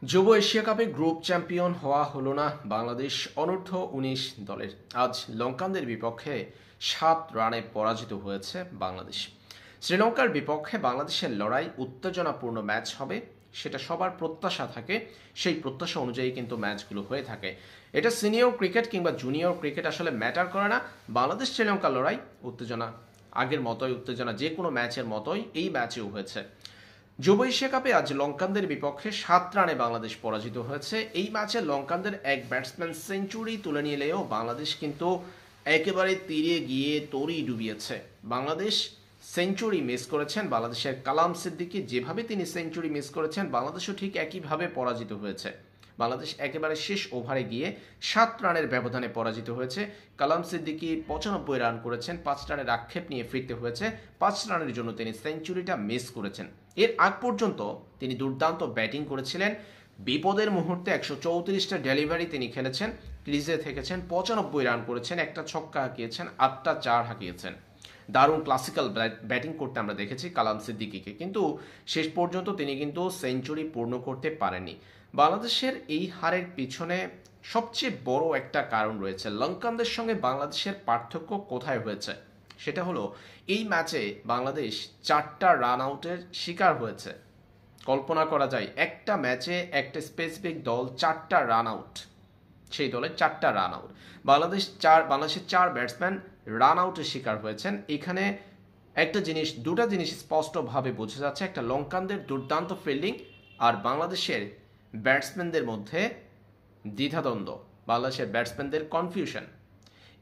যুব এশিয়া কাপে group champion হওয়া হলো না বাংলাদেশ অনূর্ধ্ব-19 দলের। আজ লঙ্কানদের বিপক্ষে ৭ রানে পরাজিত হয়েছে বাংলাদেশ। শ্রীলঙ্কার বিপক্ষে বাংলাদেশের লড়াই উত্তেজনাপূর্ণ ম্যাচ হবে, সেটা সবার প্রত্যাশা থাকে। সেই প্রত্যাশা অনুযায়ী কিন্তু ম্যাচগুলো হয়ে থাকে। এটা সিনিয়র ক্রিকেট কিংবা জুনিয়র ক্রিকেট আসলে ম্যাটার করে না। বাংলাদেশ শ্রীলঙ্কার লড়াই উত্তেজনা আগের মতোই, উত্তেজনা যে কোনো ম্যাচের মতোই এই ম্যাচেও হয়েছে। যুব এশিয়া কাপে আজ লঙ্কানদের বিপক্ষে ৭ রানে বাংলাদেশ পরাজিত হয়েছে। এই ম্যাচে লঙ্কানদের এক ব্যাটসম্যান সেঞ্চুরি তুলে নিলেও বাংলাদেশ কিন্তু একেবারে তীরে গিয়ে তরি ডুবিয়েছে। বাংলাদেশ সেঞ্চুরি মিস করেছেন, বাংলাদেশের কালাম সিদ্দিকী যেভাবে তিনি সেঞ্চুরি মিস করেছেন বাংলাদেশও ঠিক একইভাবে পরাজিত হয়েছে। বাংলাদেশ একেবারে শেষ ওভারে গিয়ে ৭ রানের ব্যবধানে পরাজিত হয়েছে। কালাম সিদ্দিকী ৯৫ রান করেছেন, ৫ রানের আক্ষেপ নিয়ে ফিরতে হয়েছে। ৫ রানের জন্য তিনি সেঞ্চুরিটা মিস করেছেন। এর আগ পর্যন্ত তিনি দুর্দান্ত ব্যাটিং করেছিলেন। বিপদের মুহূর্তে ১৩৪টা ডেলিভারি তিনি খেলেছেন, ক্রিজে থেকেছেন, ৯৫ রান করেছেন, একটা ছক্কা হাঁকিয়েছেন, ৮টা ৪ হাঁকিয়েছেন। দারুণ ক্লাসিক্যাল ব্যাটিং করতে আমরা দেখেছি কালাম সিদ্দিকীকে, কিন্তু শেষ পর্যন্ত তিনি কিন্তু সেঞ্চুরি পূর্ণ করতে পারেননি। বাংলাদেশের এই হারের পিছনে সবচেয়ে বড় একটা কারণ রয়েছে। লঙ্কানদের সঙ্গে বাংলাদেশের পার্থক্য কোথায় হয়েছে সেটা হলো এই ম্যাচে বাংলাদেশ ৪টা রান আউটের শিকার হয়েছে। কল্পনা করা যায় একটা ম্যাচে একটা স্পেসিফিক দল ৪টা রান আউট, সেই দলের ৪টা রান আউট। বাংলাদেশের ৪ ব্যাটসম্যান রান আউটের শিকার হয়েছেন। এখানে দুটা জিনিস স্পষ্টভাবে বোঝা যাচ্ছে। একটা, লঙ্কানদের দুর্দান্ত ফিল্ডিং, আর বাংলাদেশের ব্যাটসম্যানদের মধ্যে দ্বিধাদ্বন্দ্ব, বাংলাদেশের ব্যাটসম্যানদের কনফিউশন।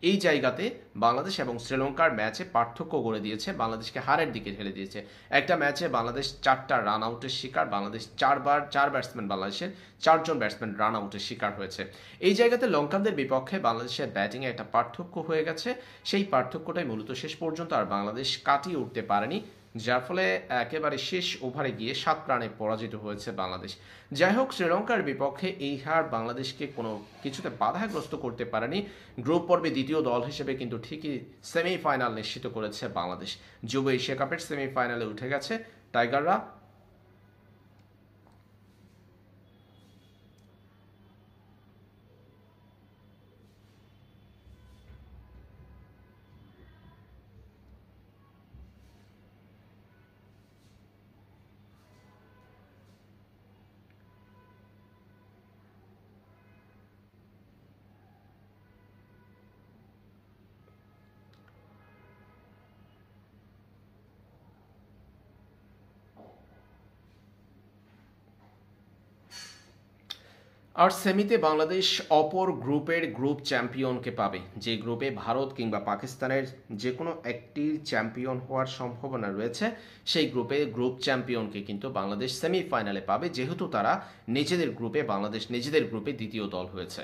এই জায়গাতে বাংলাদেশ এবং শ্রীলঙ্কার ম্যাচে পার্থক্য গড়ে দিয়েছে, বাংলাদেশকে হারের দিকে ঠেলে দিয়েছে। একটা ম্যাচে বাংলাদেশ ৪টা রান আউটের শিকার, বাংলাদেশ ৪ ব্যাটসম্যান, বাংলাদেশের ৪জন ব্যাটসম্যান রান আউটের শিকার হয়েছে। এই জায়গাতে লঙ্কানদের বিপক্ষে বাংলাদেশের ব্যাটিংয়ে একটা পার্থক্য হয়ে গেছে। সেই পার্থক্যটাই মূলত শেষ পর্যন্ত আর বাংলাদেশ কাটিয়ে উঠতে পারেনি, যার ফলে একেবারে শেষ ওভারে গিয়ে ৭ রানে পরাজিত হয়েছে বাংলাদেশ। যাই হোক, শ্রীলঙ্কার বিপক্ষে এই হার বাংলাদেশকে কোনো কিছুতে বাধাগ্রস্ত করতে পারেনি। গ্রুপ পর্বে দ্বিতীয় দল হিসেবে কিন্তু ঠিকই সেমিফাইনাল নিশ্চিত করেছে বাংলাদেশ। যুব এশিয়া কাপের সেমিফাইনালে উঠে গেছে টাইগাররা। আর সেমিতে বাংলাদেশ অপর গ্রুপের গ্রুপ চ্যাম্পিয়নকে পাবে। যে গ্রুপে ভারত কিংবা পাকিস্তানের যে কোনো একটি চ্যাম্পিয়ন হওয়ার সম্ভাবনা রয়েছে, সেই গ্রুপে গ্রুপ চ্যাম্পিয়নকে কিন্তু বাংলাদেশ সেমিফাইনালে পাবে, যেহেতু তারা বাংলাদেশ নিজেদের গ্রুপে দ্বিতীয় দল হয়েছে।